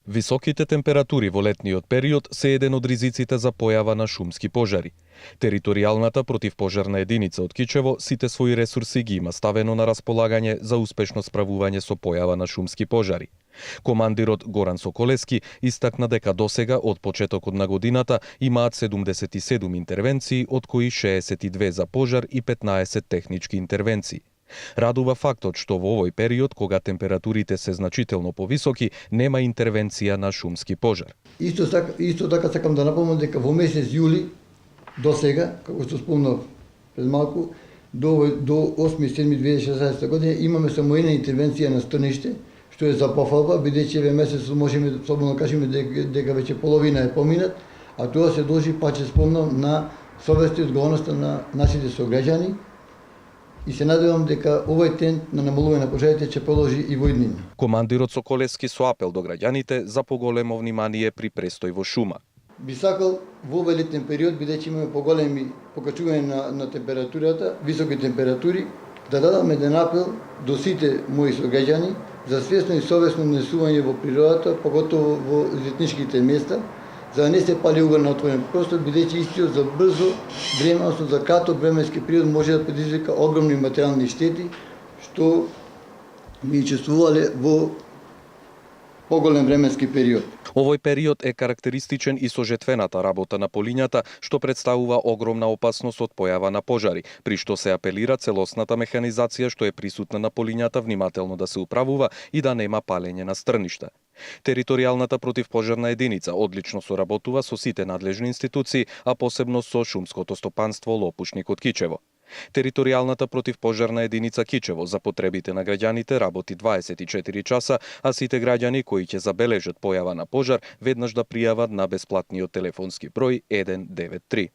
Високите температури во летниот период се еден од ризиците за појава на шумски пожари. Територијалната противпожарна единица од Кичево сите своји ресурси ги има ставено на располагање за успешно справување со појава на шумски пожари. Командирот Горан Соколески истакна дека досега од почетокот на годината имаат 77 интервенции, од кои 62 за пожар и 15 технички интервенции. Радува фактот што во овој период, кога температурите се значително повисоки, нема интервенција на шумски пожар. Исто така сакам да напомнам дека во месец јули до сега, како што спомнав пред малку, до 8.7.2016 година имаме само една интервенција на Стрниште, што е за пофалба, бидејќи еве месец можеме слободно кажеме дека веќе половина е поминат, а тоа се должи, пак ќе спомнам, на совеста и одговорноста на нашите сограѓани. И се надевам дека овој тренд на намалување на пожарите ќе продолжи и во иднина. Командирот Соколевски со апел до граѓаните за поголемо внимание при престој во шума. Би сакал во овој летен период, бидејќи имаме поголеми покачување на температурата, високи температури, да дадам еден апел до сите мои сограѓани за свесно и совесно однесување во природата, поготово во излетничките места, за да не се пали угар на отворен простор, бидејќи истиот за брзо време, односно за краток временски период може да предизвика огромни материјални штети, што ми учествувале во поголем временски период. Овој период е карактеристичен и со жетвената работа на полињата, што представува огромна опасност од појава на пожари, при што се апелира целосната механизација што е присутна на полињата внимателно да се управува и да нема палење на стрништа. Територијалната противпожарна единица одлично соработува со сите надлежни институции, а посебно со шумското стопанство Лопушник од Кичево. Територијалната противпожарна единица Кичево за потребите на граѓаните работи 24 часа, а сите граѓани кои ќе забележат појава на пожар веднаш да пријават на бесплатниот телефонски број 193.